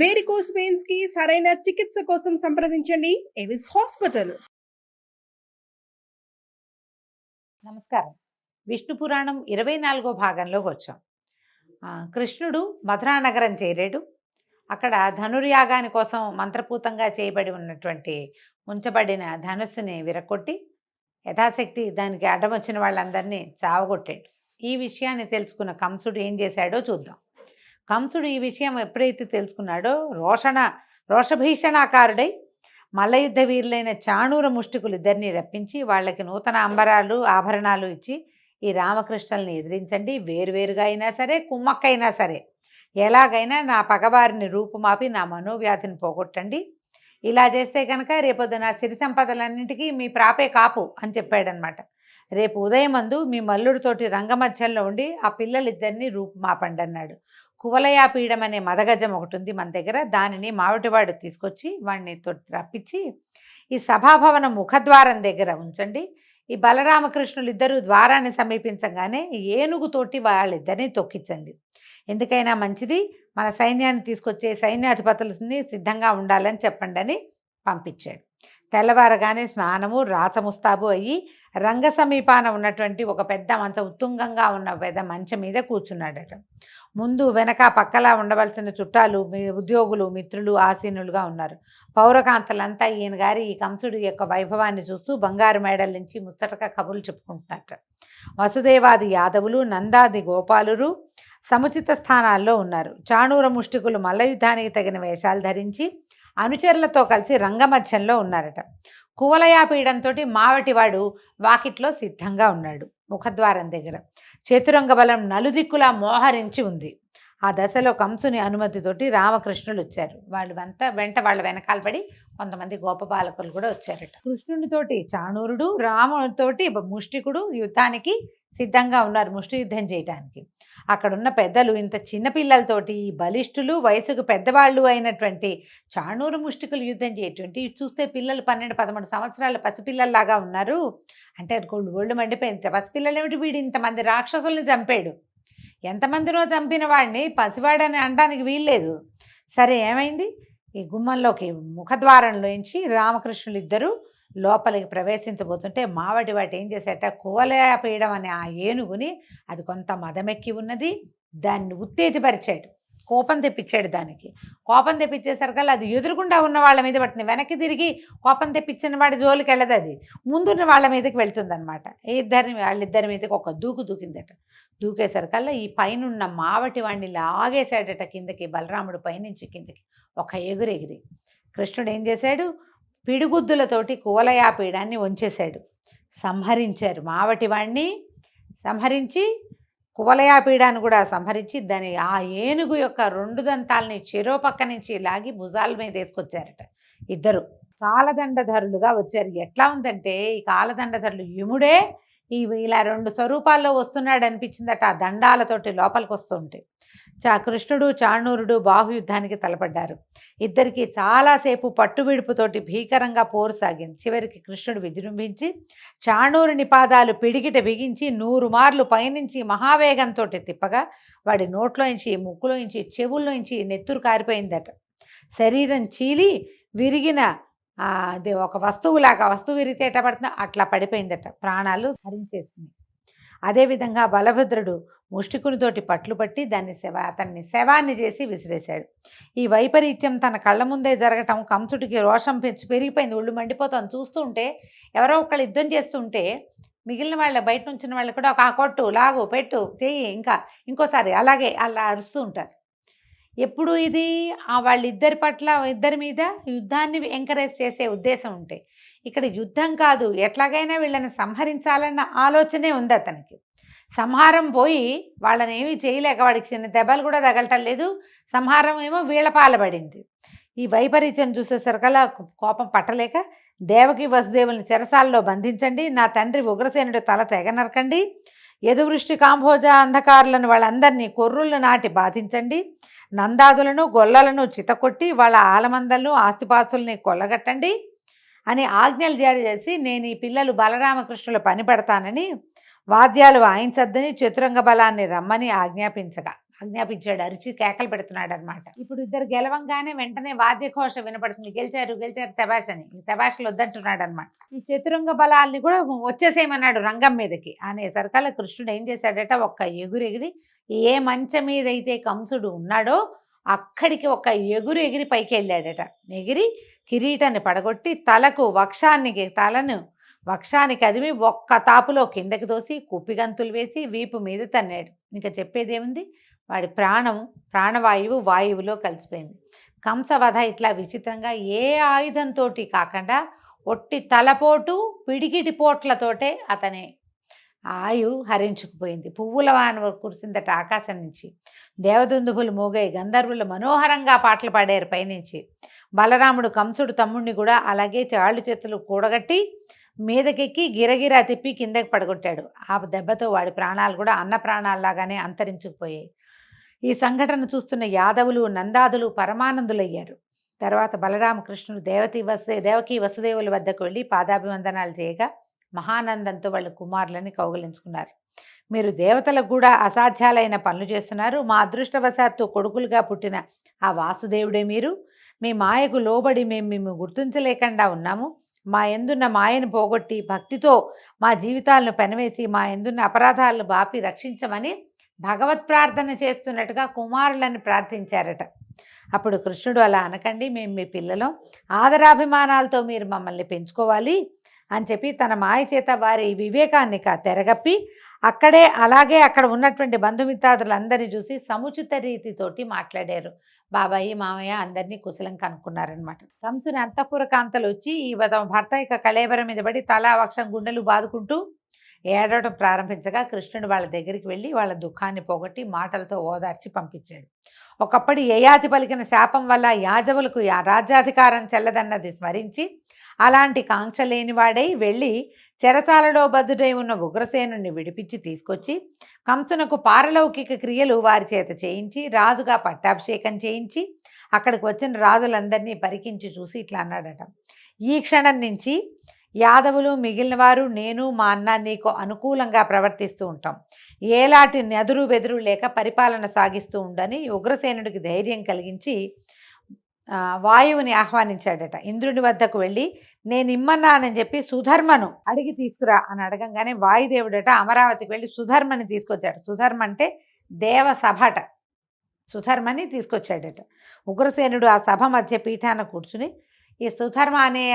Varicose veins కి సరైన చికిత్స కోసం సంప్రదించండి ఎవిస్ హాస్పిటల్. నమస్కారం. విష్ణు పురాణం 24వ భాగంలోకి వచ్చాం. కృష్ణుడు మధురానగరం చేరాడు. అక్కడ ధనుర్యాగాని కోసం మంత్రపూతంగా చేయబడి ఉన్నటువంటి ఉంచబడిన ధనుస్సుని విరగొట్టి యథాశక్తి దానికి అడ్డం వచ్చిన వాళ్ళందరినీ చావగొట్టాడు. ఈ విషయాన్ని తెలుసుకున్న కంసుడు ఏం చేశాడో చూద్దాం. కంసుడు ఈ విషయం ఎప్పుడైతే తెలుసుకున్నాడో రోషభీషణాకారుడై మల్లయుద్ధ వీరులైన చాణూర ముష్టికులు ఇద్దరిని రప్పించి వాళ్ళకి నూతన అంబరాలు ఆభరణాలు ఇచ్చి ఈ రామకృష్ణల్ని ఎదిరించండి, వేరువేరుగా అయినా సరే కుమ్మక్కైనా సరే ఎలాగైనా నా పగవారిని రూపుమాపి నా మనోవ్యాధిని పోగొట్టండి, ఇలా చేస్తే కనుక రేపొద్దున సిరి సంపదలన్నింటికీ మీ ప్రాపే కాపు అని చెప్పాడనమాట. రేపు ఉదయమందు మీ మల్లుడితోటి రంగమధ్యంలో ఉండి ఆ పిల్లలిద్దరినీ రూపుమాపండి అన్నాడు. కువలయాపీఠం అనే మదగజం ఒకటి ఉంది మన దగ్గర, దానిని మావిటివాడు తీసుకొచ్చి వాడిని రప్పించి ఈ సభాభవనం ముఖద్వారం దగ్గర ఉంచండి. ఈ బలరామకృష్ణులు ఇద్దరు ద్వారాన్ని సమీపించగానే ఏనుగుతోటి వాళ్ళిద్దరిని తొక్కించండి. ఎందుకైనా మంచిది, మన సైన్యాన్ని తీసుకొచ్చే సైన్యాధిపతులని సిద్ధంగా ఉండాలని చెప్పండి అని పంపించాడు. తెల్లవారగానే స్నానము రాచముస్తాబు అయ్యి రంగ సమీపాన ఉన్నటువంటి ఒక పెద్ద మంచం, ఉత్తుంగంగా ఉన్న పెద్ద మంచం మీద కూర్చున్నాడట. ముందు వెనక పక్కలా ఉండవలసిన చుట్టాలు, ఉద్యోగులు, మిత్రులు ఆసీనులుగా ఉన్నారు. పౌరకాంతలంతా ఈయన గారి ఈ కంసుడి యొక్క వైభవాన్ని చూస్తూ బంగారు మేడల నుంచి ముచ్చటగా కబుర్లు చెప్పుకుంటున్నట్ట. వసుదేవాది యాదవులు, నందాది గోపాలురు సముచిత స్థానాల్లో ఉన్నారు. చాణూర ముష్టికులు మల్లయుద్ధానికి తగిన వేషాలు ధరించి అనుచరులతో కలిసి రంగమధ్యంలో ఉన్నారట. కువలయాపీడంతో మావటివాడు వాకిట్లో సిద్ధంగా ఉన్నాడు. ముఖద్వారం దగ్గర చతురంగ బలం నలుదిక్కులా మోహరించి ఉంది. ఆ దశలో కంసుని అనుమతితోటి రామకృష్ణులు వచ్చారు. వెంట వాళ్ళ వెనకాల పడి కొంతమంది గోపబాలకులు కూడా వచ్చారట. కృష్ణునితోటి చాణూరుడు, రామునితోటి ముష్టికుడు యుద్ధానికి సిద్ధంగా ఉన్నారు, ముష్టి యుద్ధం చేయడానికి. అక్కడున్న పెద్దలు ఇంత చిన్నపిల్లలతోటి బలిష్ఠులు, వయసుకు పెద్దవాళ్ళు అయినటువంటి చాణూరు ముష్టికులు యుద్ధం చేయటువంటి చూస్తే పిల్లలు 12-13 సంవత్సరాల పసిపిల్లల్లాగా ఉన్నారు. అంటే ఒళ్ళు మండిపోయింది. పసిపిల్లలు ఏమిటి, వీడు ఇంతమంది రాక్షసుల్ని చంపాడు, ఎంతమందినో చంపిన వాడిని పసివాడని అనడానికి వీల్లేదు. సరే ఏమైంది, ఈ గుమ్మంలోకి ముఖద్వారంలోంచి రామకృష్ణులు ఇద్దరు లోపలికి ప్రవేశించబోతుంటే మావటి వాటి ఏం చేసేట, కువలయాపీఠం అనే ఆ ఏనుగుని, అది కొంత మదమెక్కి ఉన్నది, దాన్ని ఉత్తేజపరిచాడు, కోపం తెప్పించాడు. దానికి కోపం తెప్పించేసరికల్లా అది ఎదురుగుండా ఉన్న వాళ్ళ మీద పట్టిన వెనక్కి తిరిగి కోపం తెప్పించిన వాడి జోలికి వెళ్ళదు, అది ముందున్న వాళ్ళ మీదకి వెళ్తుందనమాట. వాళ్ళిద్దరి మీదకి ఒక దూకిందట. దూకేసరికల్లా ఈ పైనున్న మావటి వాడిని లాగేశాడట కిందకి, బలరాముడు పైనుంచి కిందకి ఒక ఎగిరి. కృష్ణుడు ఏం చేశాడు, పిడిగుద్దులతోటి కువలయాపీఠాన్ని వంచేశాడు. సంహరించారు మావటి వాడిని, సంహరించి కువలయాపీఠాన్ని కూడా సంహరించి దాని ఆ ఏనుగు యొక్క 2 దంతాలని చెరో పక్క నుంచి లాగి భుజాల మీద వేసుకొచ్చారట. ఇద్దరు కాలదండధరులుగా వచ్చారు. ఎట్లా ఉందంటే ఈ కాలదండధరులు యముడే ఇలా 2 స్వరూపాల్లో వస్తున్నాడు అనిపించిందట. ఆ దండాలతోటి లోపలికి వస్తుంటే కృష్ణుడు చాణూరుడు బాహుయుద్ధానికి తలపడ్డారు. ఇద్దరికి చాలాసేపు పట్టువిడుపుతోటి భీకరంగా పోరు సాగింది. చివరికి కృష్ణుడు విజృంభించి చాణూరుని పాదాలు పిడికిట బిగించి 100 మార్లు పైనుంచి మహావేగంతో తిప్పగా వాడి నోట్లోంచి, ముక్కులోంచి, చెవుల్లోంచి నెత్తురు కారిపోయిందట. శరీరం చీలి విరిగిన అది ఒక వస్తువులాగా, వస్తువు విరిగితే ఎట్లా పడుతుందో అట్లా పడిపోయిందట, ప్రాణాలు హరించేసింది. అదేవిధంగా బలభద్రుడు ముష్టికునితోటి పట్లు పట్టి అతన్ని శవాన్ని చేసి విసిరేశాడు. ఈ వైపరీత్యం తన కళ్ళ ముందే జరగటం కంసుడికి రోషం పెరిగిపోయింది. ఒళ్ళు మండిపోతాను చూస్తుంటే. ఎవరో ఒకళ్ళు యుద్ధం చేస్తుంటే మిగిలిన వాళ్ళ బయట నుంచిన వాళ్ళు కూడా ఒక కొట్టు, లాగు, పెట్టు, చెయ్యి, ఇంకోసారి అలాగే అలా అరుస్తూ ఉంటారు. ఎప్పుడు ఇది వాళ్ళిద్దరి పట్ల, ఇద్దరి మీద యుద్ధాన్ని ఎంకరేజ్ చేసే ఉద్దేశం ఉంటే, ఇక్కడ యుద్ధం కాదు, ఎట్లాగైనా వీళ్ళని సంహరించాలన్న ఆలోచనే ఉంది అతనికి. సంహారం పోయి వాళ్ళని ఏమీ చేయలేక వాడికి చిన్న దెబ్బలు కూడా తగలటం లేదు, సంహారం ఏమో వీళ్ళ పాలబడింది. ఈ వైపరీత్యం చూసేసరికల్లా కోపం పట్టలేక దేవకి వసుదేవుల్ని చెరసాల్లో బంధించండి, నా తండ్రి ఉగ్రసేనుడి తల తెగ నరకండి, యదువృష్టి కాంభోజ అంధకారులను వాళ్ళందరినీ కొర్రుళ్ళు నాటి బాధించండి, నందాదులను గొల్లలను చితకొట్టి వాళ్ళ ఆలమందలను ఆస్తిపాస్తుల్ని కొల్లగట్టండి అని ఆజ్ఞలు జారీ చేసి, నేను ఈ పిల్లలు బలరామకృష్ణుల పని పెడతానని వాద్యాలు వాయించద్దని చతురంగ బలాన్ని రమ్మని ఆజ్ఞాపించగా ఆజ్ఞాపించాడు, అరిచి కేకలు పెడుతున్నాడు అనమాట. ఇప్పుడు ఇద్దరు గెలవంగానే వెంటనే వాద్యఘోష వినపడుతుంది, గెలిచారు గెలిచారు శభాష్ అని. ఈ శభాష్లు వద్దంటున్నాడు అనమాట. ఈ చతురంగ బలాల్ని కూడా వచ్చేసేయమన్నాడు రంగం మీదకి అనేసరికల్లా కృష్ణుడు ఏం చేశాడట, ఒక్క ఎగురెగిరి ఏ మంచం మీద అయితే కంసుడు ఉన్నాడో అక్కడికి ఒక ఎగిరి పైకి వెళ్ళాడట. ఎగిరి కిరీటాన్ని పడగొట్టి తలను వక్షానికి అదిమి ఒక్క తాపులో కిందకి తోసి కుప్పిగంతులు వేసి వీపు మీద తన్నాడు. ఇంకా చెప్పేదేముంది, వాడి ప్రాణవాయువు వాయువులో కలిసిపోయింది. కంసవధ ఇట్లా విచిత్రంగా ఏ ఆయుధంతో కాకుండా ఒట్టి తలపోటు పిడికిటి పోట్లతోటే అతని హరించుకుపోయింది. పువ్వుల వాన కురిసిందట ఆకాశం నుంచి, దేవదుందుభులు మోగాయి, గంధర్వులు మనోహరంగా పాటలు పాడారు పైనుంచి. బలరాముడు కంసుడు తమ్ముడిని కూడా అలాగే చాళ్ళు చేతులు కూడగట్టి మీదకెక్కి గిరగిరా తిప్పి కిందకి పడగొట్టాడు. ఆ దెబ్బతో వాడి ప్రాణాలు కూడా అన్న ప్రాణాల్లాగానే అంతరించుకుపోయాయి. ఈ సంఘటన చూస్తున్న యాదవులు నందాదులు పరమానందులయ్యారు. తర్వాత బలరామకృష్ణుడు దేవకీ వసుదేవుల వద్దకు వెళ్ళి పాదాభివందనాలు చేయగా మహానందంతో వాళ్ళ కుమారులని కౌగిలించుకున్నారు. మీరు దేవతలకు కూడా అసాధ్యాలైన పనులు చేస్తున్నారు. మా అదృష్టవశాత్తు కొడుకులుగా పుట్టిన ఆ వాసుదేవుడే మీరు. మీ మాయకు లోబడి మేము గుర్తించలేకుండా ఉన్నాము. మా ఎందున్న మాయను పోగొట్టి భక్తితో మా జీవితాలను పెనవేసి మా ఎందున్న అపరాధాలను బాపి రక్షించమని భగవత్ ప్రార్థన చేస్తున్నట్టుగా కుమారులని ప్రార్థించారట. అప్పుడు కృష్ణుడు, అలా అనకండి, మేము మీ పిల్లలం, ఆదరాభిమానాలతో మీరు మమ్మల్ని పెంచుకోవాలి అని చెప్పి తన మాయ చేత వారి వివేకాన్ని తెరగప్పి అక్కడ ఉన్నటువంటి బంధుమిత్రాదులందరినీ చూసి సముచిత రీతితోటి మాట్లాడారు. బాబాయి మామయ్య అందరినీ కుశలం కనుక్కున్నారనమాట. కంసుని అంతఃపుర కాంతలు వచ్చి ఈ భర్త యొక్క కళేబరం మీద పడి తలా వక్షం గుండెలు బాదుకుంటూ ఏడవడం ప్రారంభించగా కృష్ణుడు వాళ్ళ దగ్గరికి వెళ్ళి వాళ్ళ దుఃఖాన్ని పోగొట్టి మాటలతో ఓదార్చి పంపించాడు. ఒకప్పటి యయాతి పలికిన శాపం వల్ల యాదవులకు రాజ్యాధికారం చెల్లదన్నది స్మరించి అలాంటి కాంక్ష లేనివాడై వెళ్ళి చెరసాలలో బద్దుడై ఉన్న ఉగ్రసేనుని విడిపించి తీసుకొచ్చి కంసునకు పారలౌకిక క్రియలు వారి చేత చేయించి రాజుగా పట్టాభిషేకం చేయించి అక్కడికి వచ్చిన రాజులందరినీ పరికించి చూసి ఇట్లా అన్నాడట, ఈ క్షణం నుంచి యాదవులు మిగిలిన వారు నేను మా అన్న నీకు అనుకూలంగా ప్రవర్తిస్తూ ఉంటాం. ఏలాంటి నెదురు బెదురు లేక పరిపాలన సాగిస్తూ ఉండని ఉగ్రసేనుడికి ధైర్యం కలిగించి వాయువుని ఆహ్వానించాడట. ఇంద్రుడి వద్దకు వెళ్ళి నేను ఇమ్మన్నానని చెప్పి సుధర్మను అడిగి తీసుకురా అని అడగంగానే వాయుదేవుడట అమరావతికి వెళ్ళి సుధర్మని తీసుకొచ్చాడు. సుధర్మ అంటే దేవసభట. సుధర్మని తీసుకొచ్చాడట. ఉగ్రసేనుడు ఆ సభ మధ్య పీఠాన కూర్చుని ఈ సుధర్మ అనే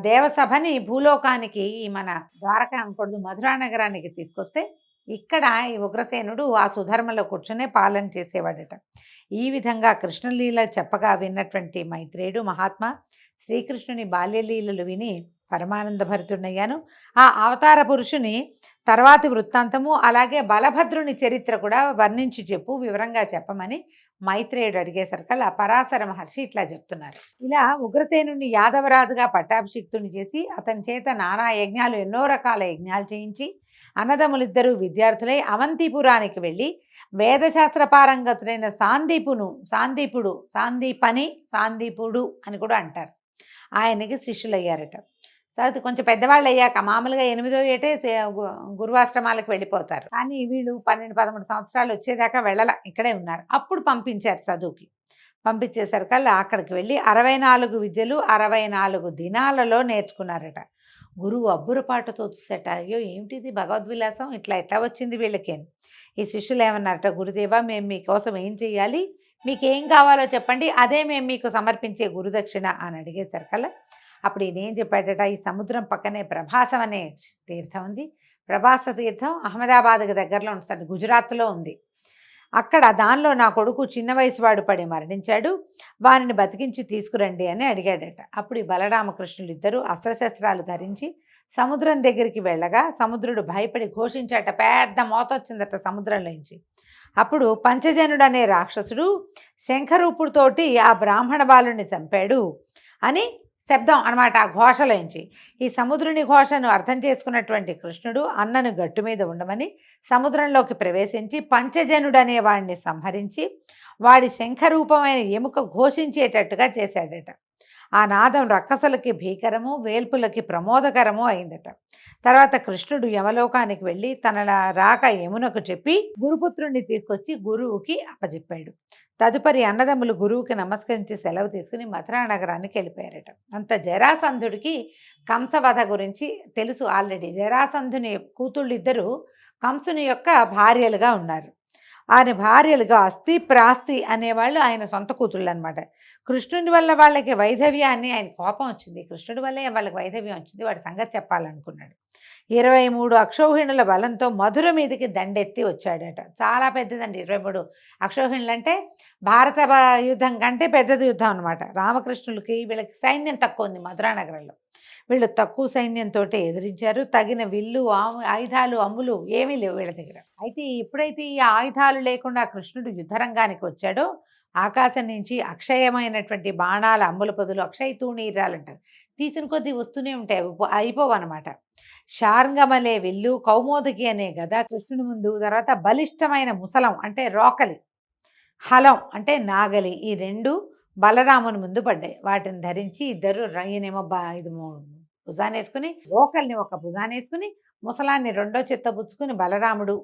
దేవసభని భూలోకానికి మన ద్వారకా అనకూడదు మధురా నగరానికి తీసుకొస్తే ఇక్కడ ఈ ఉగ్రసేనుడు ఆ సుధర్మలో కూర్చునే పాలన చేసేవాడట. ఈ విధంగా కృష్ణలీల చెప్పగా విన్నటువంటి మైత్రేయుడు మహాత్మా శ్రీకృష్ణుని బాల్యలీలలు విని పరమానంద భరితుడయ్యాను. ఆ అవతార పురుషుని తర్వాతి వృత్తాంతము అలాగే బలభద్రుని చరిత్ర కూడా వర్ణించి వివరంగా చెప్పమని మైత్రేయుడు అడిగేసరికల్లా పరాశర మహర్షి ఇట్లా చెప్తున్నారు. ఇలా ఉగ్రసేనుని యాదవరాజుగా పట్టాభిషిక్తుని చేసి అతని చేత నానా యజ్ఞాలు ఎన్నో రకాల యజ్ఞాలు చేయించి అన్నదమ్ములిద్దరూ విద్యార్థులై అవంతిపురానికి వెళ్ళి వేదశాస్త్ర పారంగతుడైన సాందీపుడు అని కూడా అంటారు, ఆయనకి శిష్యులయ్యారట. తర్వాత కొంచెం పెద్దవాళ్ళు అయ్యాక మామూలుగా 8వ ఏటే గురువాశ్రమాలకు వెళ్ళిపోతారు. కానీ వీళ్ళు 12-13 సంవత్సరాలు వచ్చేదాకా ఇక్కడే ఉన్నారు. అప్పుడు పంపించారు చదువుకి. పంపించేసరికల్లా అక్కడికి వెళ్ళి 64 విద్యలు 64 దినాలలో నేర్చుకున్నారట. గురువు అబ్బురపాటుతో చూసేట, అయ్యో ఏమిటిది భగవద్విలాసం, ఎట్లా వచ్చింది వీళ్ళకి. ఈ శిష్యులు ఏమన్నారట, గురుదేవా మేము మీకోసం ఏం చెయ్యాలి, మీకేం కావాలో చెప్పండి, అదే మేము మీకు సమర్పించే గురుదక్షిణ అని అడిగేసరికల్లా అప్పుడు ఈయన ఏం చెప్పాడట, ఈ సముద్రం పక్కనే ప్రభాసం అనే తీర్థం ఉంది. ప్రభాస తీర్థం అహ్మదాబాద్కి దగ్గరలో ఉంటుంది, గుజరాత్లో ఉంది. అక్కడ దానిలో నా కొడుకు చిన్న వయసు వాడు పడి మరణించాడు, వారిని బతికించి తీసుకురండి అని అడిగాడట. అప్పుడు ఈ బలరామకృష్ణులు ఇద్దరు అస్త్రశస్త్రాలు ధరించి సముద్రం దగ్గరికి వెళ్ళగా సముద్రుడు భయపడి ఘోషించాట, పెద్ద మోత వచ్చిందట సముద్రంలోంచి. అప్పుడు పంచజనుడు అనే రాక్షసుడు శంఖరూపుడితోటి ఆ బ్రాహ్మణ బాలుని చంపాడు అని శబ్దం అనమాట ఆ ఘోషలోంచి. ఈ సముద్రుని ఘోషను అర్థం చేసుకున్నటువంటి కృష్ణుడు అన్నను గట్టు మీద ఉండమని సముద్రంలోకి ప్రవేశించి పంచజనుడనే వాడిని సంహరించి వాడి శంఖరూపమైన ఎముక ఘోషించేటట్టుగా చేశాడట. ఆ నాదం రక్కసులకి భీకరము, వేల్పులకి ప్రమోదకరము అయిందట. తర్వాత కృష్ణుడు యమలోకానికి వెళ్ళి తన రాక యమునకు చెప్పి గురుపుత్రుణ్ణి తీసుకొచ్చి గురువుకి అప్పచెప్పాడు. తదుపరి అన్నదమ్ములు గురువుకి నమస్కరించి సెలవు తీసుకుని మథురా నగరానికి వెళ్ళిపోయారట. అంత జరాసంధుడికి కంసవధ గురించి తెలుసు ఆల్రెడీ. జరాసంధుని కూతుళ్ళు ఇద్దరు కంసుని యొక్క భార్యలుగా ఉన్నారు. ఆయన భార్యలుగా అస్థి ప్రాస్తి అనేవాళ్ళు ఆయన సొంత కూతుళ్ళు అనమాట. కృష్ణుడి వల్ల వాళ్ళకి వైధవ్యాన్ని, ఆయన కోపం వచ్చింది, కృష్ణుడి వల్లే వాళ్ళకి వైధవ్యం వచ్చింది, వాడి సంగతి చెప్పాలనుకున్నాడు. 23 అక్షౌహిణుల బలంతో మధుర మీదకి దండెత్తి వచ్చాడట. చాలా పెద్దదండి 23 అక్షౌహిణులు అంటే భారత యుద్ధం కంటే పెద్దది యుద్ధం అనమాట. రామకృష్ణులకి వీళ్ళకి సైన్యం తక్కువ ఉంది మధురా నగరంలో. వీళ్ళు తక్కువ సైన్యంతో ఎదిరించారు. తగిన విల్లు, ఆయుధాలు, అమ్ములు ఏమీ లేవు వీళ్ళ దగ్గర. అయితే ఎప్పుడైతే ఈ ఆయుధాలు లేకుండా కృష్ణుడు యుద్ధరంగానికి వచ్చాడో ఆకాశం నుంచి అక్షయమైనటువంటి బాణాల అమ్ముల పొదులు, అక్షయ తూణీరాలంటారు, తీసిన కొద్దీ వస్తూనే ఉంటాయి, అయిపోవు అనమాట. శార్ంగమలే విల్లు, కౌమోదకి అనే గద కృష్ణుడి ముందు, తర్వాత బలిష్టమైన ముసలం అంటే రోకలి, హలం అంటే నాగలి, ఈ 2 బలరాముని ముందు పడ్డాయి. వాటిని ధరించి ఇద్దరు, ఈయనేమో ఇది భుజాన్ని వేసుకుని, రోకల్ని ఒక భుజాన్ని వేసుకుని, ముసలాన్ని రెండో చేత్తో పుచ్చుకుని బలరాముడు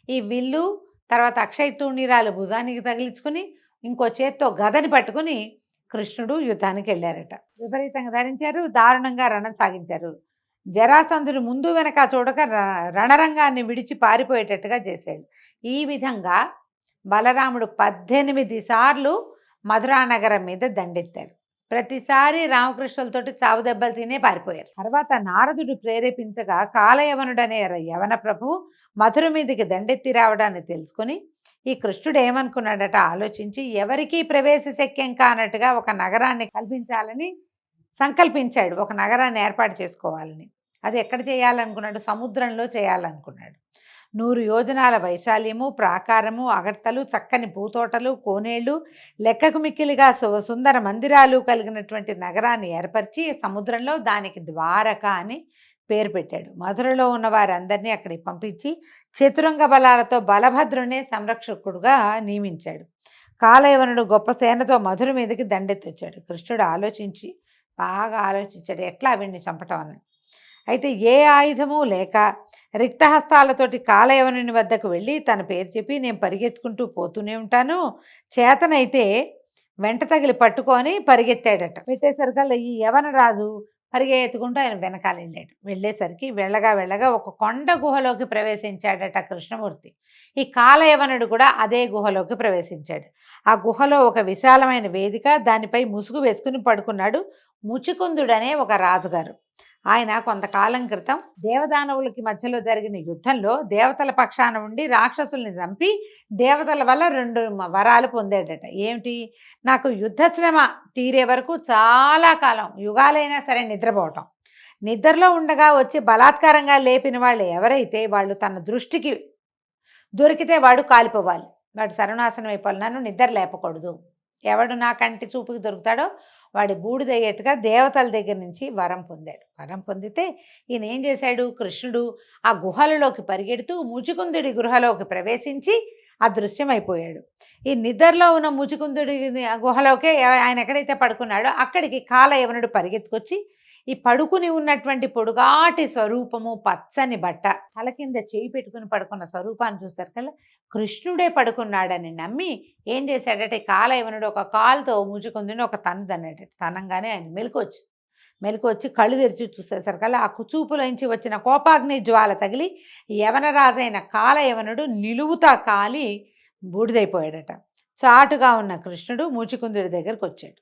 ఈ విల్లు, తర్వాత అక్షయ తూణీరాలు భుజానికి తగిలించుకుని ఇంకో చేత్తో గదని పట్టుకుని కృష్ణుడు యుద్ధానికి వెళ్ళారట. విపరీతంగా ధరించారు, దారుణంగా రణం సాగించారు. జరాసంధుడు ముందు వెనక చూడక రణరంగాన్ని విడిచి పారిపోయేటట్టుగా చేశాడు. ఈ విధంగా బలరాముడు 18 సార్లు మధురా నగరం మీద దండెత్తారు. ప్రతిసారి రామకృష్ణులతోటి చావు దెబ్బలు తినే పారిపోయారు. తర్వాత నారదుడు ప్రేరేపించగా కాలయవనుడనే యవన ప్రభు మధుర మీదకి దండెత్తి రావడాన్ని తెలుసుకుని ఈ కృష్ణుడు ఏమనుకున్నాడట ఆలోచించి, ఎవరికీ ప్రవేశ శక్యం కానట్టుగా ఒక నగరాన్ని కల్పించాలని సంకల్పించాడు. ఒక నగరాన్ని ఏర్పాటు చేసుకోవాలని. అది ఎక్కడ చేయాలనుకున్నాడు? సముద్రంలో చేయాలనుకున్నాడు. 100 యోజనాల వైశాల్యము, ప్రాకారము, అగడ్తలు, చక్కని పూతోటలు, కోనేళ్లు, లెక్కకు మిక్కిలిగా సుందర మందిరాలు కలిగినటువంటి నగరాన్ని ఏర్పరిచి సముద్రంలో దానికి ద్వారక అని పేరు పెట్టాడు. మధురలో ఉన్న వారందరినీ అక్కడికి పంపించి చతురంగ బలాలతో బలభద్రునే సంరక్షకుడుగా నియమించాడు. కాలయవనుడు గొప్ప సేనతో మధుర మీదకి దండెత్తొచ్చాడు. కృష్ణుడు బాగా ఆలోచించాడు ఎట్లా వీడిని చంపటం అని. అయితే ఏ ఆయుధము లేక రిక్తహస్తాలతోటి కాలయవనుని వద్దకు వెళ్ళి తన పేరు చెప్పి, నేను పరిగెత్తుకుంటూ పోతూనే ఉంటాను, చేతనైతే వెంట తగిలి పట్టుకొని పరిగెత్తాడట. పెట్టేసరికల్లా ఈ యవన రాజు పరిగెత్తుకుంటూ ఆయన వెనకాల వెళ్ళాడు. వెళ్ళేసరికి వెళ్ళగా ఒక కొండ గుహలోకి ప్రవేశించాడట కృష్ణమూర్తి. ఈ కాలయవనుడు కూడా అదే గుహలోకి ప్రవేశించాడు. ఆ గుహలో ఒక విశాలమైన వేదిక, దానిపై ముసుగు వేసుకుని పడుకున్నాడు ముచికుందుడనే ఒక రాజుగారు. ఆయన కొంతకాలం క్రితం దేవదానవులకి మధ్యలో జరిగిన యుద్ధంలో దేవతల పక్షాన ఉండి రాక్షసుల్ని చంపి దేవతల వల్ల 2 వరాలు పొందాడట. ఏమిటి? నాకు యుద్ధశ్రమ తీరే వరకు చాలా కాలం, యుగాలైనా సరే నిద్రపోవటం, నిద్రలో ఉండగా వచ్చి బలాత్కారంగా లేపిన వాళ్ళు ఎవరైతే వాళ్ళు తన దృష్టికి దొరికితే వాడు కాలిపోవాలి, వాడు సర్వనాశనం అయిపోవాలి, నన్ను నిద్ర లేపకూడదు. ఎవడు నా కంటి చూపుకి దొరుకుతాడో వాడి బూడిదయ్యేట్టుగా దేవతల దగ్గర నుంచి వరం పొందాడు. వరం పొందితే ఈయన ఏం చేశాడు? కృష్ణుడు ఆ గుహలలోకి పరిగెడుతూ ముచికుందుడి గృహలోకి ప్రవేశించి అదృశ్యమైపోయాడు. ఈ నిద్రలో ఉన్న ముచికుందుడి గుహలోకే ఆయన ఎక్కడైతే పడుకున్నాడో అక్కడికి కాలయవనుడు పరిగెత్తుకొచ్చి ఈ పడుకుని ఉన్నటువంటి పొడుగాటి స్వరూపము, పచ్చని బట్ట, తల కింద చేయి పెట్టుకుని పడుకున్న స్వరూపాన్ని చూశారు కల్లా కృష్ణుడే పడుకున్నాడని నమ్మి ఏం చేశాడంటే కాలయవనుడు ఒక కాలుతో ముచుకుందుని ఒక తన్నుదన్నాడు. తనంగానే ఆయన మెలకు వచ్చి కళ్ళు తెరిచి చూసేసరికల్లా ఆ చూపులోంచి వచ్చిన కోపాగ్ని జ్వాల తగిలి యవనరాజైన కాలయవనుడు నిలువుతా కాలి బూడిదైపోయాడట. చాటుగా ఉన్న కృష్ణుడు ముచుకుందుడి దగ్గరకు వచ్చాడు.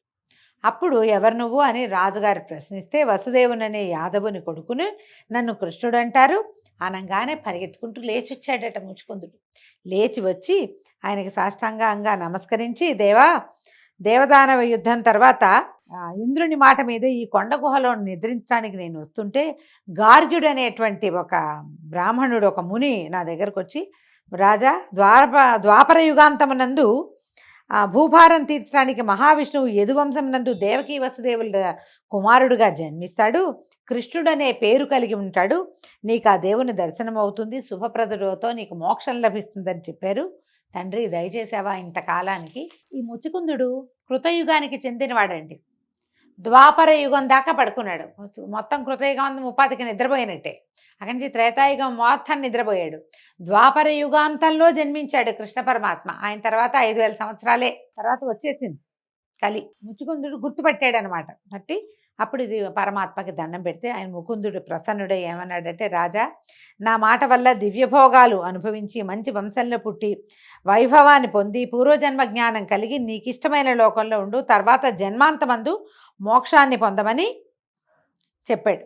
అప్పుడు ఎవరు నువ్వు అని రాజుగారు ప్రశ్నిస్తే, వసుదేవుననే యాదవుని కొడుకుని నన్ను కృష్ణుడు అంటారు అనగానే పరిగెత్తుకుంటూ లేచి వచ్చాడట ముచుకుందుడు. లేచి వచ్చి ఆయనకి సాష్టాంగంగా నమస్కరించి, దేవదానవ యుద్ధం తర్వాత ఇంద్రుని మాట మీద ఈ కొండ గుహలో నిద్రించడానికి నేను వస్తుంటే గార్గ్యుడు అనేటువంటి ఒక బ్రాహ్మణుడు, ఒక ముని నా దగ్గరకు వచ్చి, రాజా, ద్వాపర యుగాంతమునందు భూభారం తీర్చడానికి మహావిష్ణువు యదువంశం నందు దేవకీ వసుదేవుల కుమారుడుగా జన్మిస్తాడు, కృష్ణుడనే పేరు కలిగి ఉంటాడు, నీకు ఆ దేవుని దర్శనం అవుతుంది, శుభప్రదుడితో నీకు మోక్షం లభిస్తుందని చెప్పారు. తండ్రి దయచేసావా ఇంతకాలానికి. ఈ ముచుకుందుడు కృతయుగానికి చెందినవాడండి. ద్వాపర యుగం దాకా పడుకున్నాడు. మొత్తం కృతయుగం ముప్పాతికి నిద్రపోయినట్టే. అక్కడి నుంచి త్రేతాయుగం మొత్తం నిద్రపోయాడు. ద్వాపర యుగాంతంలో జన్మించాడు కృష్ణ పరమాత్మ. ఆయన తర్వాత 5000 సంవత్సరాలే తర్వాత వచ్చేసింది కలి. ముచుకుందుడు గుర్తుపట్టాడు అనమాట. బట్టి అప్పుడు ఇది పరమాత్మకి దండం పెడితే ఆయన ముకుందుడు ప్రసన్నుడై ఏమన్నాడంటే, రాజా, నా మాట వల్ల దివ్యభోగాలు అనుభవించి మంచి వంశంలో పుట్టి వైభవాన్ని పొంది పూర్వజన్మ జ్ఞానం కలిగి నీకు ఇష్టమైన లోకంలో ఉండు, తర్వాత జన్మాంతమందు మోక్షాన్ని పొందమని చెప్పాడు.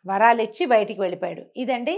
వరాలు ఇచ్చి బయటికి వెళ్ళిపోయాడు. ఇదండి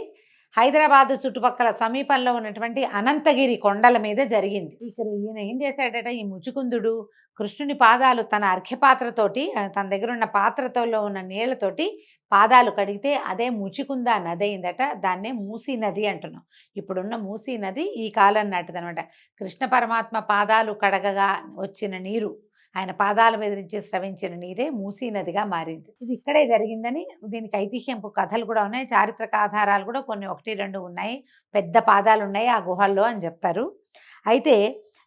హైదరాబాద్ చుట్టుపక్కల సమీపంలో ఉన్నటువంటి అనంతగిరి కొండల మీద జరిగింది. ఇక్కడ ఈయన ఏం చేశాడట, ఈ ముచుకుందుడు కృష్ణుని పాదాలు తన అర్ఘ్యపాత్రతోటి, తన దగ్గర ఉన్న పాత్రతో ఉన్న నీళ్లతోటి పాదాలు కడిగితే అదే ముచికుంద నది అయిందట. దాన్నే మూసీ నది అంటున్నాం. ఇప్పుడున్న మూసీ నది ఈ కాలం నాటిదనమాట. కృష్ణ పరమాత్మ పాదాలు కడగగా వచ్చిన నీరు, ఆయన పాదాల మీద నుంచి స్రవించిన నీరే మూసీ నదిగా మారింది. ఇది ఇక్కడే జరిగిందని దీనికి ఐతిహ్యంపు కథలు కూడా ఉన్నాయి, చారిత్రక ఆధారాలు కూడా కొన్ని 1-2 ఉన్నాయి. పెద్ద పాదాలు ఉన్నాయి ఆ గుహల్లో అని చెప్తారు. అయితే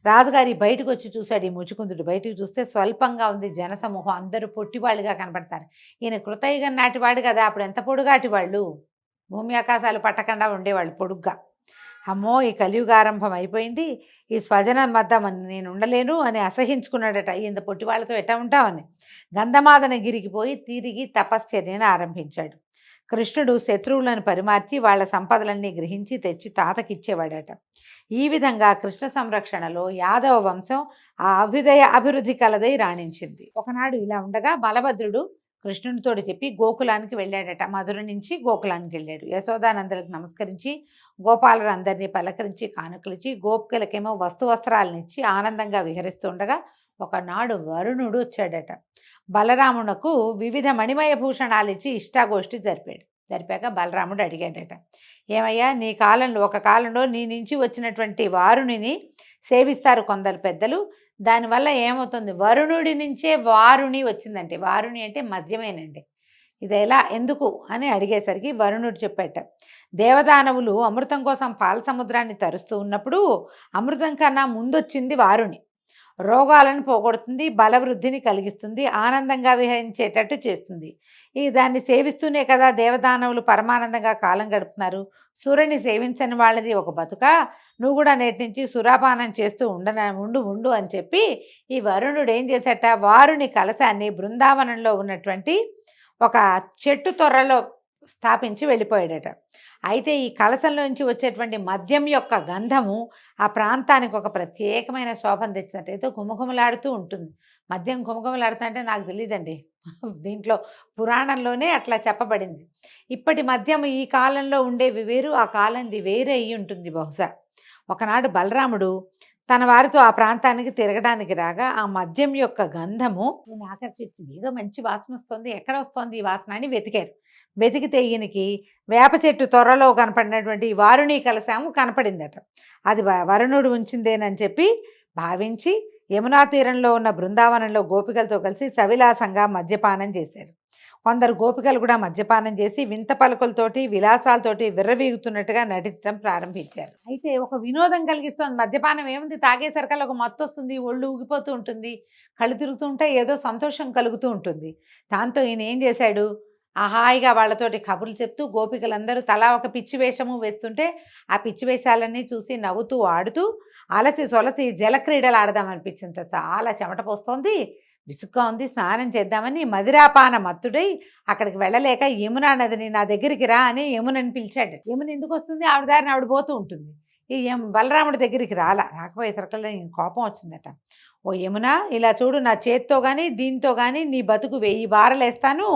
రాజుగారి బయటకు వచ్చి చూశాడు. ఈ ముచుకుందుడు బయటకు చూస్తే స్వల్పంగా ఉంది జనసమూహం, అందరూ పొట్టివాళ్ళుగా కనపడతారు. ఈయన కృతయుగం నాటివాడు కదా, అప్పుడు ఎంత పొడుగాటి వాళ్ళు, భూమి ఆకాశాలు పట్టకుండా ఉండేవాళ్ళు పొడుగ్గా. అమ్మో, ఈ కలియుగారంభం అయిపోయింది, ఈ స్వజనం వద్ద నేను ఉండలేను అని అసహించుకున్నాడట. ఇంత పొట్టి వాళ్ళతో ఎట్లా ఉంటామని గంధమాదన గిరికి పోయి తిరిగి తపశ్చర్యను ఆరంభించాడు. కృష్ణుడు శత్రువులను పరిమార్చి వాళ్ళ సంపదలన్నీ గ్రహించి తెచ్చి తాతకిచ్చేవాడట. ఈ విధంగా కృష్ణ సంరక్షణలో యాదవ వంశం ఆ అభివృద్ధి కలదై రాణించింది. ఒకనాడు ఇలా ఉండగా బలభద్రుడు కృష్ణునితోటి చెప్పి గోకులానికి వెళ్ళాడట. మధుర నుంచి గోకులానికి వెళ్ళాడు. యశోదానందరికి నమస్కరించి గోపాలుడు అందరినీ పలకరించి కానుకలిచ్చి గోపికలకేమో వస్త్రాలనిచ్చి ఆనందంగా విహరిస్తుండగా ఒకనాడు వరుణుడు వచ్చాడట. బలరామునకు వివిధ మణిమయ భూషణాలు ఇచ్చి ఇష్టాగోష్ఠి జరిపాక బలరాముడు అడిగాడట, ఏమయ్యా, ఒక కాలంలో నీ నుంచి వచ్చినటువంటి వారుణిని సేవిస్తారు కొందరు పెద్దలు, దానివల్ల ఏమవుతుంది, వరుణుడి నుంచే వారుణి వచ్చిందంటే, వారుణి అంటే మద్యమేనండి, ఇది ఎలా ఎందుకు అని అడిగేసరికి వరుణుడు చెప్పాట, దేవదానవులు అమృతం కోసం పాల సముద్రాన్ని తరుస్తూ ఉన్నప్పుడు అమృతం కన్నా ముందొచ్చింది వారుణి. రోగాలను పోగొడుతుంది, బలవృద్ధిని కలిగిస్తుంది, ఆనందంగా విహరించేటట్టు చేస్తుంది. దాన్ని సేవిస్తూనే కదా దేవదానవులు పరమానందంగా కాలం గడుపుతున్నారు. సూర్యుని సేవించని వాళ్ళది ఒక బతుక, నువ్వు కూడా నేటి నుంచి సురాపానం చేస్తూ ఉండు అని చెప్పి ఈ వరుణుడు ఏం చేశాట, వారుని కలశాన్ని బృందావనంలో ఉన్నటువంటి ఒక చెట్టు తొర్రలో స్థాపించి వెళ్ళిపోయాడట. అయితే ఈ కలశంలోంచి వచ్చేటువంటి మద్యం యొక్క గంధము ఆ ప్రాంతానికి ఒక ప్రత్యేకమైన శోభను తెచ్చినట్టు, ఏదో గుమగుమలాడుతూ ఉంటుంది. మద్యం గుమగుమలాడుతుంటే నాకు తెలియదండి, దీంట్లో పురాణంలోనే అట్లా చెప్పబడింది. ఇప్పటి మద్యం ఈ కాలంలో ఉండేవి వేరు, ఆ కాలంది వేరే అయ్యి ఉంటుంది బహుశా. ఒకనాడు బలరాముడు తన వారితో ఆ ప్రాంతానికి తిరగడానికి రాగా ఆ మద్యం యొక్క గంధము నేను ఆకర్షించింది. ఏదో మంచి వాసన వస్తుంది, ఎక్కడ వస్తుంది ఈ వాసన అని వెతికితే ఈయనకి వేప చెట్టు త్వరలో కనపడినటువంటి వారుణి కలశాము కనపడిందట. అది వరుణుడు ఉంచిందేనని చెప్పి భావించి యమునా తీరంలో ఉన్న బృందావనంలో గోపికలతో కలిసి సవిలాసంగా మద్యపానం చేశారు. కొందరు గోపికలు కూడా మద్యపానం చేసి వింత పలుకులతోటి విలాసాలతోటి విర్రవీగుతున్నట్టుగా నటించడం ప్రారంభించారు. అయితే ఒక వినోదం కలిగిస్తుంది మద్యపానం. ఏముంది, తాగేసరికల్లా ఒక మత్తు వస్తుంది, ఒళ్ళు ఊగిపోతూ ఉంటుంది, కళ్ళు తిరుగుతూ ఉంటే ఏదో సంతోషం కలుగుతూ ఉంటుంది. దాంతో ఈయన ఏం చేశాడు, హాయిగా వాళ్ళతోటి కబుర్లు చెప్తూ గోపికలందరూ తలా ఒక పిచ్చి వేషము వేస్తుంటే ఆ పిచ్చి వేషాలన్నీ చూసి నవ్వుతూ ఆడుతూ అలసి సొలసి జలక్రీడలు ఆడదామనిపించింది. చాలా చెమట పోస్తోంది, విసుగ్గా ఉంది, స్నానం చేద్దామని మదిరాపాన మత్తుడై అక్కడికి వెళ్ళలేక యమునా నదిని నా దగ్గరికి రా అని యమునని పిలిచాడు. యమున ఎందుకు వస్తుంది, ఆవిడ దారిని ఆవిడ పోతూ ఉంటుంది. ఈ బలరాముడి దగ్గరికి రాకపోయేసరికల్లా కోపం వచ్చిందట. ఓ యమున, ఇలా చూడు, నా చేత్తో కానీ దీంతో కానీ నీ బతుకు 1000 బారలేస్తాను,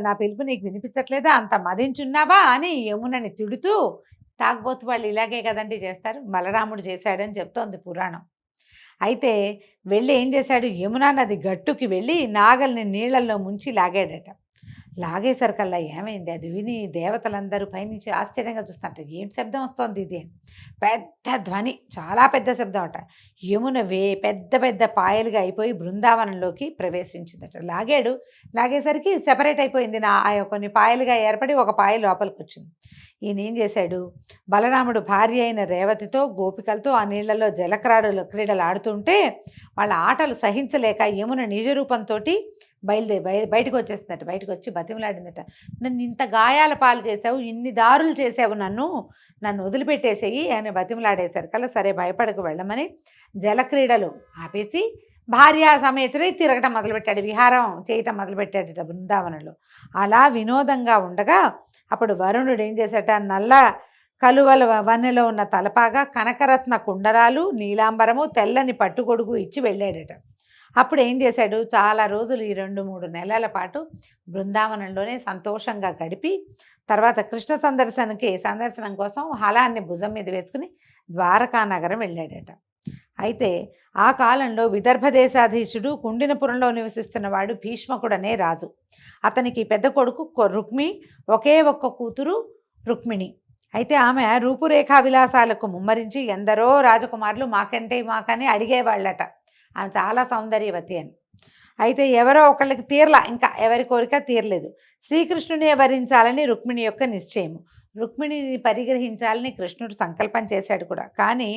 నా పిలుపు నీకు వినిపించట్లేదా, అంత మదించున్నావా అని యమునని తిడుతూ, తాగబోతు వాళ్ళు ఇలాగే కదండి చేస్తారు, బలరాముడు చేశాడని చెప్తోంది పురాణం. అయితే వెళ్ళి ఏం చేశాడు, యమునా నది గట్టుకి వెళ్ళి నాగల్ని నీళ్ళల్లో ముంచి లాగాడట. లాగేసరికల్లా ఏమైంది, అది విని దేవతలందరూ పైనుంచి ఆశ్చర్యంగా చూస్తున్నట్టు, ఏం శబ్దం వస్తోంది ఇది అని. పెద్ద ధ్వని, చాలా పెద్ద శబ్దం అట. యమున పెద్ద పెద్ద పాయలుగా అయిపోయి బృందావనంలోకి ప్రవేశించిందట. లాగేసరికి సెపరేట్ అయిపోయింది, కొన్ని పాయలుగా ఏర్పడి ఒక పాయ లోపలికి వచ్చింది. ఈయన ఏం చేశాడు, బలరాముడు భార్య అయిన రేవతితో గోపికలతో ఆ నీళ్లలో క్రీడలు ఆడుతుంటే వాళ్ళ ఆటలు సహించలేక యమున నిజరూపంతో బయటకు వచ్చేస్తుందట. బయటకు వచ్చి బతిమలాడిందట, నన్ను ఇంత గాయాల పాలు చేసావు, ఇన్ని దారులు చేసావు, నన్ను వదిలిపెట్టేసేయి అని బతిమలాడేసరికల్లా సరే భయపడకు వెళ్ళమని జలక్రీడలు ఆపేసి భార్యా సమేతుడై తిరగటం మొదలుపెట్టాడు, విహారం చేయటం మొదలుపెట్టాడట బృందావనంలో. అలా వినోదంగా ఉండగా అప్పుడు వరుణుడు ఏం చేశాట, నల్ల కలువల వన్నెలో ఉన్న తలపాగా, కనకరత్న కుండరాలు, నీలాంబరము, తెల్లని పట్టుగొడుగు ఇచ్చి వెళ్ళాడట. అప్పుడు ఏం చేశాడు, చాలా రోజులు ఈ 2-3 నెలల పాటు బృందావనంలోనే సంతోషంగా గడిపి తర్వాత కృష్ణ సందర్శనం కోసం హలాన్ని భుజం మీద వేసుకుని ద్వారకా నగరం వెళ్ళాడట. అయితే ఆ కాలంలో విదర్భ దేశాధీశుడు కుండినపురంలో నివసిస్తున్నవాడు భీష్మకుడనే రాజు. అతనికి పెద్ద కొడుకు రుక్మి, ఒకే ఒక్క కూతురు రుక్మిణి. అయితే ఆమె రూపురేఖా విలాసాలకు ముమ్మరించి ఎందరో రాజకుమారులు మాకని అడిగేవాళ్ళట, ఆమె చాలా సౌందర్యవతి అని. అయితే ఎవరో ఒకళ్ళకి ఇంకా ఎవరి కోరిక తీరలేదు. శ్రీకృష్ణుని వరించాలని రుక్మిణి యొక్క నిశ్చయము. రుక్మిణిని పరిగ్రహించాలని కృష్ణుడు సంకల్పం చేశాడు కూడా. కానీ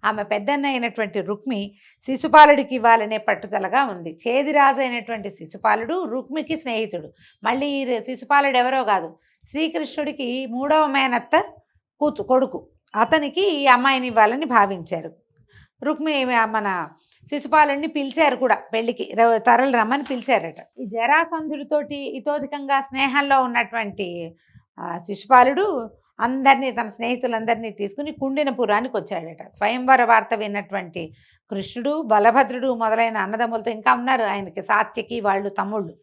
ఆమె పెద్దన్న అయినటువంటి రుక్మి శిశుపాలుడికి ఇవ్వాలనే పట్టుదలగా ఉంది. చేదిరాజు అయినటువంటి శిశుపాలుడు రుక్మికి స్నేహితుడు. మళ్ళీ శిశుపాలుడు ఎవరో కాదు, శ్రీకృష్ణుడికి 3వ మేనత్త కొడుకు. అతనికి ఈ అమ్మాయిని ఇవ్వాలని భావించారు. రుక్మి మన శిశుపాలుడిని పిలిచారు కూడా, పెళ్లికి తరలి రమ్మని పిలిచారట. ఈ జరాసంధుడితోటి ఇతోధికంగా స్నేహంలో ఉన్నటువంటి శిశుపాలుడు అందరినీ, తన స్నేహితులందరినీ తీసుకుని కుండినపురానికి వచ్చాడట. స్వయంవర వార్త విన్నటువంటి కృష్ణుడు, బలభద్రుడు మొదలైన అన్నదమ్ములతో ఇంకా ఉన్నారు ఆయనకి, సాత్యకి వాళ్ళు తమ్ముళ్ళు,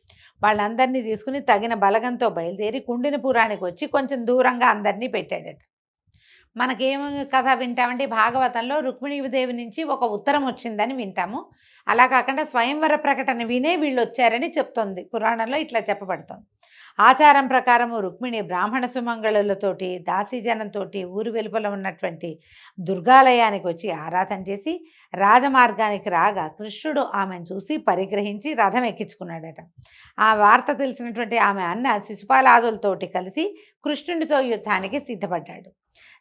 వాళ్ళందరినీ తీసుకుని తగిన బలగంతో బయలుదేరి కుండినపురానికి వచ్చి కొంచెం దూరంగా అందరినీ పెట్టాడట. మనకేం కథ వింటామంటే భాగవతంలో రుక్మిణీదేవి నుంచి ఒక ఉత్తరం వచ్చిందని వింటాము. అలా కాకుండా స్వయంవర ప్రకటన వినే వీళ్ళు వచ్చారని చెప్తోంది పురాణంలో, ఇట్లా చెప్పబడుతోంది. ఆచారం ప్రకారము రుక్మిణి బ్రాహ్మణ సుమంగళులతోటి దాసీజనంతో ఊరు వెలుపల ఉన్నటువంటి దుర్గాలయానికి వచ్చి ఆరాధన చేసి రాజమార్గానికి రాగా కృష్ణుడు ఆమెను చూసి పరిగ్రహించి రథం ఎక్కించుకున్నాడట. ఆ వార్త తెలిసినటువంటి ఆమె అన్న శిశుపాలాదులతోటి కలిసి కృష్ణుడితో యుద్ధానికి సిద్ధపడ్డాడు.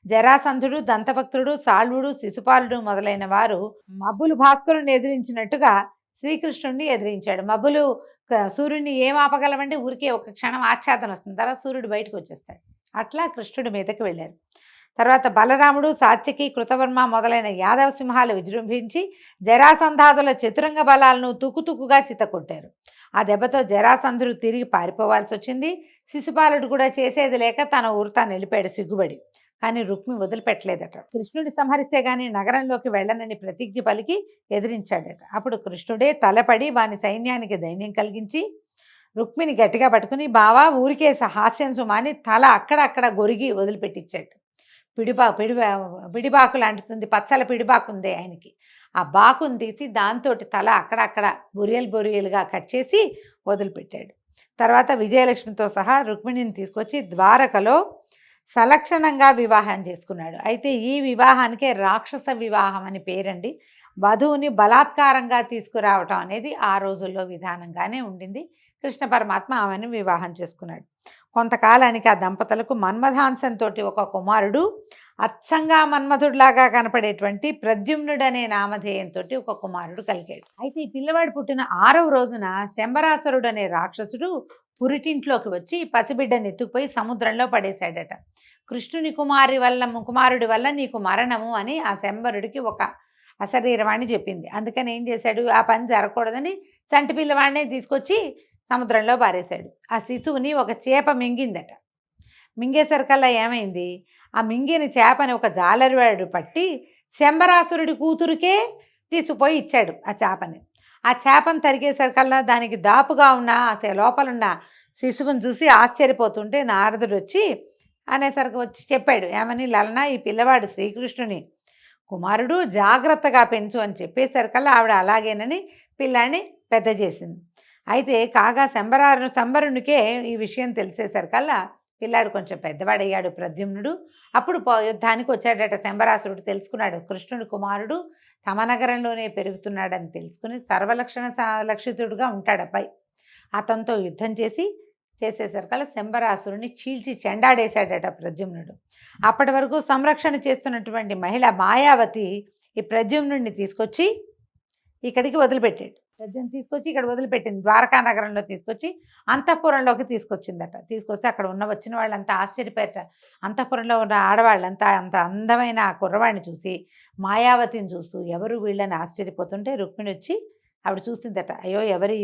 జరాసంధుడు, దంతభక్తుడు, సాళ్వుడు, శిశుపాలుడు మొదలైన వారు మబ్బులు భాస్కరుని ఎదిరించినట్టుగా శ్రీకృష్ణుడిని ఎదిరించాడు. మబ్బులు సూర్యుడిని ఏం ఆపగలవంటే ఊరికే ఒక క్షణం ఆచ్ఛాదన వస్తుంది, తర్వాత సూర్యుడు బయటకు వచ్చేస్తాడు. అట్లా కృష్ణుడి మీదకి వెళ్ళారు. తర్వాత బలరాముడు, సాత్యకి, కృతవర్మ మొదలైన యాదవ సింహాలు విజృంభించి జరాసంధాదుల చతురంగ బలాలను తుకుతుకుగా చితకొట్టారు. ఆ దెబ్బతో జరాసంధుడు తిరిగి పారిపోవాల్సి వచ్చింది. శిశుపాలుడు కూడా చేసేది లేక తన ఊరు తాను వెళ్ళిపోయాడు సిగ్గుబడి. కానీ రుక్మి వదిలిపెట్టలేదట. కృష్ణుడి సంహరిస్తే గాని నగరంలోకి వెళ్ళనని ప్రతిజ్ఞ పలికి ఎదిరించాడట. అప్పుడు కృష్ణుడే తలపడి వాని సైన్యానికి ధైర్యం కలిగించి రుక్మిని గట్టిగా పట్టుకుని, బావా ఊరికే హాస్యం సుమాని తల అక్కడక్కడ గొరిగి వదిలిపెట్టించాడు. పిడిబాకు లాంటిది, పచ్చల పిడిబాకు ఉంది ఆయనకి. ఆ బాకును తీసి దాంతో తల అక్కడక్కడ బొరియలుగా కట్ చేసి వదిలిపెట్టాడు. తర్వాత విజయలక్ష్మితో సహా రుక్మిణిని తీసుకొచ్చి ద్వారకలో సలక్షణంగా వివాహం చేసుకున్నాడు. అయితే ఈ వివాహానికే రాక్షస వివాహం అని పేరండి. వధువుని బలాత్కారంగా తీసుకురావటం అనేది ఆ రోజుల్లో విధానంగానే ఉండింది. కృష్ణ పరమాత్మ ఆమెను వివాహం చేసుకున్నాడు. కొంతకాలానికి ఆ దంపతులకు మన్మథాంశంతో ఒక కుమారుడు, అచ్చంగా మన్మధుడిలాగా కనపడేటువంటి ప్రద్యుమ్నుడనే నామధేయంతో ఒక కుమారుడు కలిగాడు. అయితే ఈ పిల్లవాడు పుట్టిన 6వ రోజున శంబరాసురుడు అనే రాక్షసుడు పురిటింట్లోకి వచ్చి పసిబిడ్డని ఎత్తుకుపోయి సముద్రంలో పడేశాడట. కృష్ణుని కుమారుడి వల్ల నీకు మరణము అని ఆ శంబరుడికి ఒక అశరీరవాణి చెప్పింది. అందుకని ఏం చేశాడు, ఆ పని జరగకూడదని చంటి పిల్లవాడినే తీసుకొచ్చి సముద్రంలో పారేశాడు. ఆ శిశువుని ఒక చేప మింగిందట. మింగేసరికల్లా ఏమైంది, ఆ మింగిన చేపని ఒక జాలరివాడు పట్టి శంబరాసురుడి కూతురికే తీసుకుపోయి ఇచ్చాడు ఆ చేపని. ఆ చేపను తరిగేసరికల్లా దానికి దాపుగా ఉన్న లోపలున్న శిశువుని చూసి ఆశ్చర్యపోతుంటే నారదుడు వచ్చి అనేసరికి వచ్చి చెప్పాడు, ఏమని, లలన ఈ పిల్లవాడు శ్రీకృష్ణుని కుమారుడు, జాగ్రత్తగా పెంచు అని చెప్పేసరికల్లా ఆవిడ అలాగేనని పిల్లాన్ని పెద్ద చేసింది. అయితే కాగా శంబరునికే ఈ విషయం తెలిసేసరికల్లా పిల్లాడు కొంచెం పెద్దవాడయ్యాడు ప్రద్యుమ్నుడు. అప్పుడు యుద్ధానికి వచ్చాడట. శంబరాసురుడు తెలుసుకున్నాడు కృష్ణుడి కుమారుడు తమ నగరంలోనే పెరుగుతున్నాడని తెలుసుకుని లక్షితుడుగా ఉంటాడు అబ్బాయి. అతనితో యుద్ధం చేసేసరికల్లా శంబరాసురుని చీల్చి చెండాడేశాడట ప్రద్యుమ్నుడు. అప్పటి వరకు సంరక్షణ చేస్తున్నటువంటి మహిళ మాయావతి ఈ ప్రద్యుమ్నుడిని తీసుకొచ్చి ఇక్కడికి వదిలిపెట్టాడు. ప్రద్యుమ్న తీసుకొచ్చి ఇక్కడ వదిలిపెట్టింది. ద్వారకా నగరంలో తీసుకొచ్చి అంతఃపురంలోకి తీసుకొచ్చిందట. తీసుకొస్తే అక్కడ వచ్చిన వాళ్ళంతా ఆశ్చర్యపోయారట. అంతఃపురంలో ఉన్న ఆడవాళ్ళంతా అంత అందమైన ఆ కుర్రవాడిని చూసి, మాయావతిని చూస్తూ ఎవరు వీళ్ళని ఆశ్చర్యపోతుంటే రుక్మిణి వచ్చి ఆవిడ చూసిందట. అయ్యో ఎవరి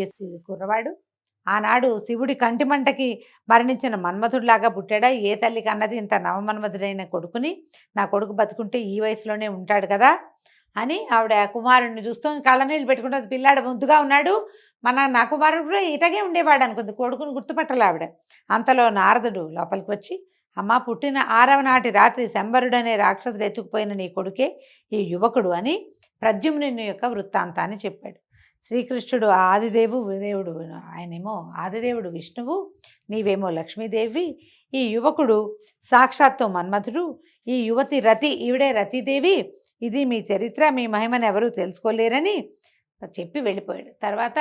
కుర్రవాడు, ఆనాడు శివుడి కంటిమంటకి మరణించిన మన్మధుడిలాగా పుట్టాడా, ఏ తల్లికి అన్నది ఇంత నవమన్మధుడైన కొడుకుని, నా కొడుకు బతుకుంటే ఈ వయసులోనే ఉంటాడు కదా అని ఆవిడ కుమారుడిని చూస్తూ కళ్ళనీళ్ళు పెట్టుకుంటుంది. పిల్లాడు ముద్దుగా ఉన్నాడు, నా కుమారుడు కూడా ఇటగే ఉండేవాడు అనుకుంది. కొడుకుని గుర్తుపట్టలే ఆవిడ. అంతలో నారదుడు లోపలికి వచ్చి, అమ్మ పుట్టిన 6వ నాటి రాత్రి శంబరుడనే రాక్షసుడు ఎత్తుకుపోయిన నీ కొడుకే ఈ యువకుడు అని ప్రద్యుమ్నుని యొక్క వృత్తాంతాన్ని చెప్పాడు. శ్రీకృష్ణుడు దేవుడు, ఆయనేమో ఆదిదేవుడు విష్ణువు, నీవేమో లక్ష్మీదేవి, ఈ యువకుడు సాక్షాత్తు మన్మధుడు, ఈ యువతి రతి, ఈవిడే రతీదేవి, ఇది మీ చరిత్ర, మీ మహిమను ఎవరూ తెలుసుకోలేరని చెప్పి వెళ్ళిపోయాడు. తర్వాత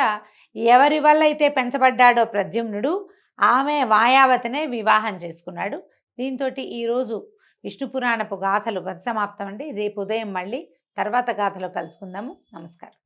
ఎవరి వల్ల అయితే పెంచబడ్డాడో ప్రద్యుమ్నుడు, ఆమె మాయావతినే వివాహం చేసుకున్నాడు. దీంతో ఈరోజు విష్ణు పురాణపు గాథలు పరిసమాప్తం అండి. రేపు ఉదయం మళ్ళీ తర్వాత గాథలో కలుసుకుందాము. నమస్కారం.